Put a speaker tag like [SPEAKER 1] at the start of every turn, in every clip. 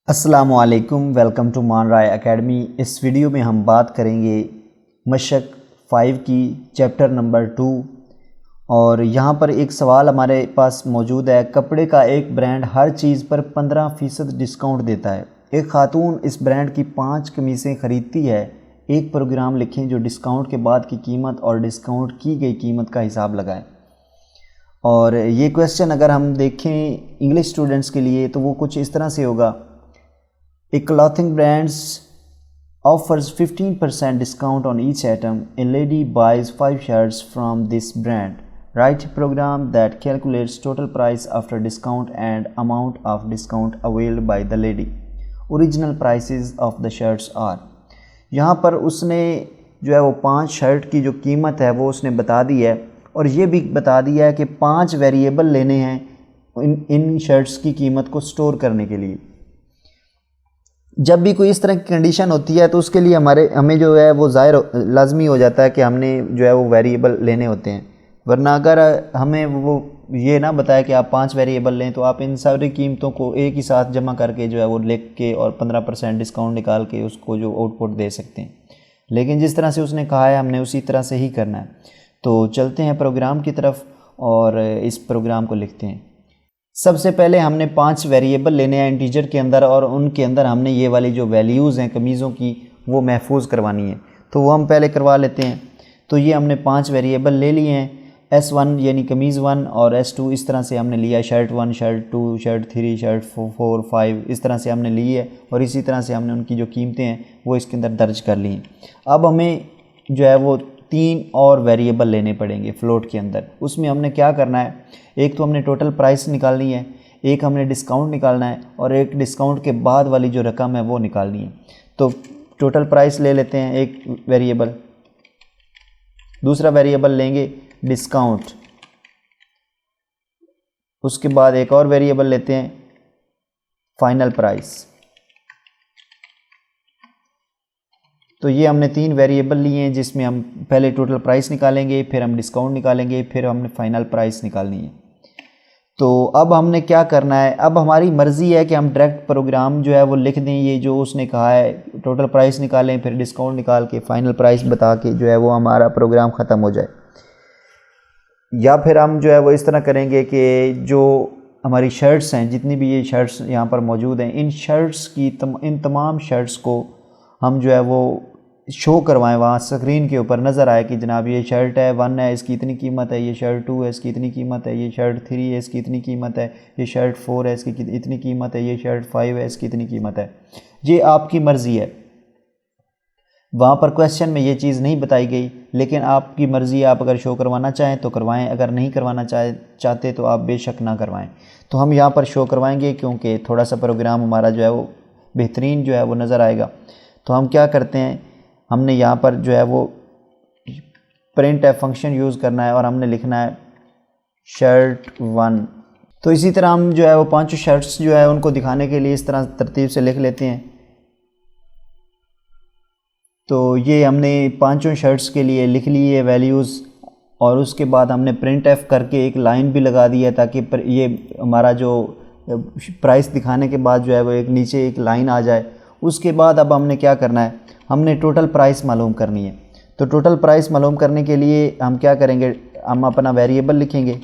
[SPEAKER 1] अस्सलामुअलैकुम, welcome to मान राय academy. इस वीडियो में हम बात करेंगे मशक 5 की चैप्टर नंबर 2। और यहाँ पर एक सवाल हमारे पास मौजूद है। कपड़े का एक ब्रांड हर चीज़ पर 15% डिस्काउंट देता है। एक खातून इस ब्रांड की 5 कमीज़ें ख़रीदती है। एक प्रोग्राम लिखें जो डिस्काउंट के बाद की कीमत और डिस्काउंट की गई कीमत का हिसाब लगाए। और ये क्वेश्चन अगर हम देखें इंग्लिश स्टूडेंट्स के लिए तो वो कुछ इस तरह से होगा। A clothing brands offers 15% discount on each item. A lady buys 5 shirts from this brand. Write a program that calculates total price after discount and amount of discount availed by the lady. Original prices of the shirts are. यहाँ पर उसने जो है वो 5 shirt की जो कीमत है वो उसने बता दी है और ये भी बता दिया है कि 5 वेरिएबल लेने हैं इन शर्ट्स की कीमत को स्टोर करने के लिए। जब भी कोई इस तरह की कंडीशन होती है तो उसके लिए हमें जो है वो ज़ाहिर लाजमी हो जाता है कि हमने जो है वो वेरिएबल लेने होते हैं। वरना अगर हमें वो ये ना बताए कि आप 5 वेरिएबल लें तो आप इन सारी कीमतों को एक ही साथ जमा करके जो है वो लिख के और 15% डिस्काउंट निकाल के उसको जो आउटपुट दे सकते हैं। लेकिन जिस तरह से उसने कहा है हमने उसी तरह से ही करना है। तो चलते हैं प्रोग्राम की तरफ और इस प्रोग्राम को लिखते हैं। सबसे पहले हमने 5 वेरिएबल लेने हैं इंटीजर के अंदर और उनके अंदर हमने ये वाली जो वैल्यूज़ हैं कमीज़ों की वो महफूज करवानी है। तो वो हम पहले करवा लेते हैं। तो ये हमने 5 वेरिएबल ले लिए हैं। S1 यानी कमीज़ 1 और S2 इस तरह से हमने लिया। शर्ट 1, शर्ट 2, शर्ट 3, शर्ट 4, 5 इस तरह से हमने ली है और इसी तरह से हमने उनकी जो कीमतें हैं वो इसके अंदर दर्ज कर ली हैं। अब हमें जो है वो 3 और वेरिएबल लेने पड़ेंगे फ्लोट के अंदर। उसमें हमने क्या करना है, एक तो हमने टोटल प्राइस निकालनी है, एक हमने डिस्काउंट निकालना है और एक डिस्काउंट के बाद वाली जो रकम है वो निकालनी है। तो टोटल प्राइस ले लेते हैं एक वेरिएबल, दूसरा वेरिएबल लेंगे डिस्काउंट, उसके बाद एक और वेरिएबल लेते हैं फाइनल प्राइस। तो ये हमने 3 वेरिएबल लिए हैं जिसमें हम पहले टोटल प्राइस निकालेंगे, फिर हम डिस्काउंट निकालेंगे, फिर हमने फाइनल प्राइस निकालनी है। तो अब हमने क्या करना है, अब हमारी मर्ज़ी है कि हम डायरेक्ट प्रोग्राम जो है वो लिख दें। ये जो उसने कहा है टोटल प्राइस निकालें, फिर डिस्काउंट निकाल के फाइनल प्राइस बता के जो है वो हमारा प्रोग्राम ख़त्म हो जाए। या फिर हम जो है वो इस तरह करेंगे कि जो हमारी शर्ट्स हैं, जितनी भी ये शर्ट्स यहाँ पर मौजूद हैं, इन शर्ट्स की इन तमाम शर्ट्स को हम जो है वो शो करवाएं, वहाँ स्क्रीन के ऊपर नज़र आए कि जनाब ये शर्ट है 1 है इसकी इतनी कीमत है, ये शर्ट 2 है इसकी इतनी कीमत है, ये शर्ट 3 है इसकी इतनी कीमत है, ये शर्ट 4 है इसकी इतनी कीमत है, ये शर्ट 5 है इसकी इतनी कीमत है। ये आपकी मर्ज़ी है। वहाँ पर क्वेश्चन में ये चीज़ नहीं बताई गई, लेकिन आपकी मर्ज़ी है। आप अगर शो करवाना चाहें तो करवाएं, अगर नहीं करवाना चाहते तो आप बेशक ना करवाएं। तो हम यहाँ पर शो करवाएंगे क्योंकि थोड़ा सा प्रोग्राम हमारा जो है वो बेहतरीन जो है वो नज़र आएगा। तो हम क्या करते हैं, हमने यहाँ पर जो है वो प्रिंट एफ फंक्शन यूज़ करना है और हमने लिखना है शर्ट 1। तो इसी तरह हम जो है वो 5 शर्ट्स जो है उनको दिखाने के लिए इस तरह तरतीब से लिख लेते हैं। तो ये हमने 5 शर्ट्स के लिए लिख ली है वैल्यूज़ और उसके बाद हमने प्रिंट एफ करके एक लाइन भी लगा दी है ताकि ये हमारा जो प्राइस दिखाने के बाद जो है वो एक नीचे एक लाइन आ जाए। उसके बाद अब हमने क्या करना है, हमने टोटल प्राइस मालूम करनी है। तो टोटल प्राइस मालूम करने के लिए हम क्या करेंगे, हम अपना वेरिएबल लिखेंगे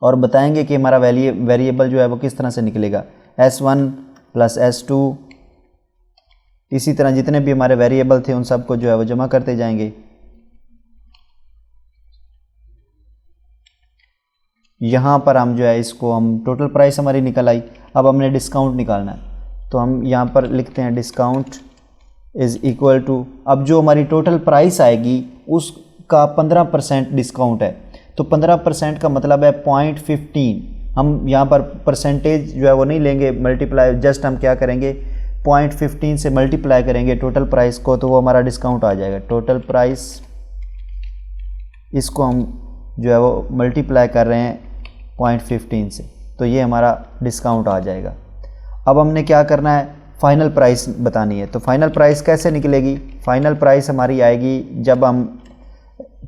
[SPEAKER 1] और बताएंगे कि हमारा वेरिएबल जो है वो किस तरह से निकलेगा। S1 प्लस S2, इसी तरह जितने भी हमारे वेरिएबल थे उन सबको जो है वो जमा करते जाएंगे। यहाँ पर हम जो है इसको हम टोटल प्राइस हमारी निकल आई। अब हमने डिस्काउंट निकालना है तो हम यहाँ पर लिखते हैं डिस्काउंट इज़ इक्वल टू, अब जो हमारी टोटल प्राइस आएगी उसका 15% डिस्काउंट है। तो 15% का मतलब है 0.15। हम यहाँ पर परसेंटेज जो है वो नहीं लेंगे मल्टीप्लाई, जस्ट हम क्या करेंगे 0.15 से मल्टीप्लाई करेंगे टोटल प्राइस को, तो वो हमारा डिस्काउंट आ जाएगा। टोटल प्राइस इसको हम जो है वो मल्टीप्लाई कर रहे हैं 0.15 से, तो ये हमारा डिस्काउंट आ जाएगा। अब हमने क्या करना है, फ़ाइनल प्राइस बतानी है। तो फाइनल प्राइस कैसे निकलेगी, फ़ाइनल प्राइस हमारी आएगी जब हम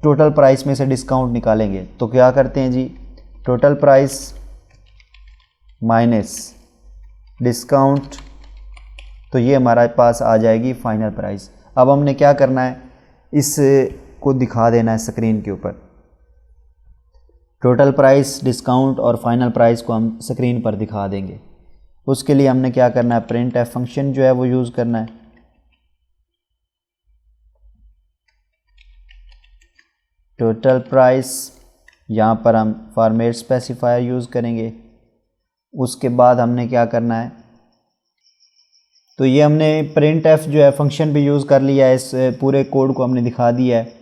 [SPEAKER 1] टोटल प्राइस में से डिस्काउंट निकालेंगे। तो क्या करते हैं जी, टोटल प्राइस माइनस डिस्काउंट, तो ये हमारे पास आ जाएगी फाइनल प्राइस। अब हमने क्या करना है, इसको दिखा देना है स्क्रीन के ऊपर। टोटल प्राइस, डिस्काउंट और फाइनल प्राइस को हम स्क्रीन पर दिखा देंगे। उसके लिए हमने क्या करना है, प्रिंट एफ फंक्शन जो है वो यूज़ करना है। टोटल प्राइस, यहाँ पर हम फॉर्मेट स्पेसिफायर यूज़ करेंगे। उसके बाद हमने क्या करना है, तो ये हमने प्रिंट एफ जो है फंक्शन भी यूज़ कर लिया है, इस पूरे कोड को हमने दिखा दिया है।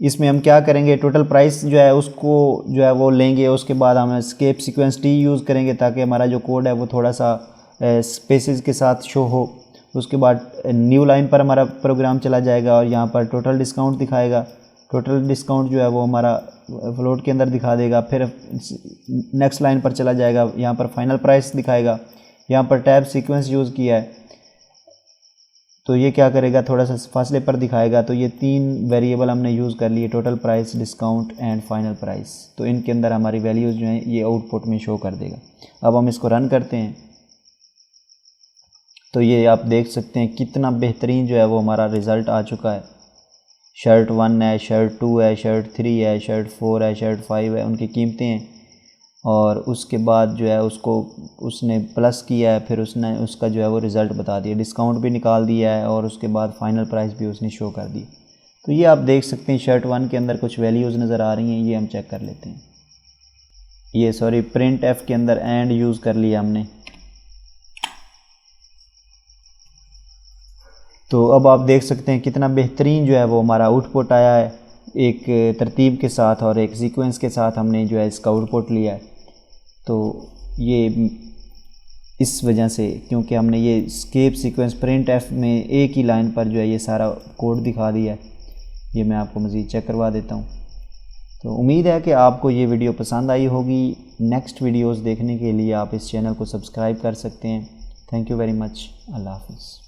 [SPEAKER 1] इसमें हम क्या करेंगे, टोटल प्राइस जो है उसको जो है वो लेंगे। उसके बाद हम एस्केप सीक्वेंस टी यूज़ करेंगे ताकि हमारा जो कोड है वो थोड़ा सा स्पेसेस के साथ शो हो। उसके बाद न्यू लाइन पर हमारा प्रोग्राम चला जाएगा और यहाँ पर टोटल डिस्काउंट दिखाएगा। टोटल डिस्काउंट जो है वो हमारा फ्लोट के अंदर दिखा देगा। फिर नेक्स्ट लाइन पर चला जाएगा, यहाँ पर फाइनल प्राइस दिखाएगा। यहाँ पर टैब सीक्वेंस यूज़ किया है तो ये क्या करेगा, थोड़ा सा फासले पर दिखाएगा। तो ये 3 वेरिएबल हमने यूज़ कर लिए, total price, discount and final price. तो इनके अंदर हमारी वैल्यूज़ जो हैं ये आउटपुट में शो कर देगा। अब हम इसको रन करते हैं तो ये आप देख सकते हैं कितना बेहतरीन जो है वो हमारा रिज़ल्ट आ चुका है। शर्ट 1 है, शर्ट 2 है, शर्ट 3 है, शर्ट 4 है, शर्ट 5 है, उनकी कीमतें हैं। और उसके बाद जो है उसको उसने प्लस किया है, फिर उसने उसका जो है वो रिज़ल्ट बता दिया, डिस्काउंट भी निकाल दिया है और उसके बाद फाइनल प्राइस भी उसने शो कर दी। तो ये आप देख सकते हैं शर्ट 1 के अंदर कुछ वैल्यूज़ नज़र आ रही हैं, ये हम चेक कर लेते हैं। ये सॉरी प्रिंट एफ के अंदर एंड यूज़ कर लिया हमने। तो अब आप देख सकते हैं कितना बेहतरीन जो है वो हमारा आउटपुट आया है, एक तरतीब के साथ और एक सीक्वेंस के साथ हमने जो है इसका आउटपुट लिया है। तो ये इस वजह से, क्योंकि हमने ये एस्केप सीक्वेंस प्रिंट एफ में एक ही लाइन पर जो है ये सारा कोड दिखा दिया है। ये मैं आपको मज़ीद चेक करवा देता हूँ। तो उम्मीद है कि आपको ये वीडियो पसंद आई होगी। नेक्स्ट वीडियोज़ देखने के लिए आप इस चैनल को सब्सक्राइब कर सकते हैं। Thank you very much. अल्लाह हाफ़िज़।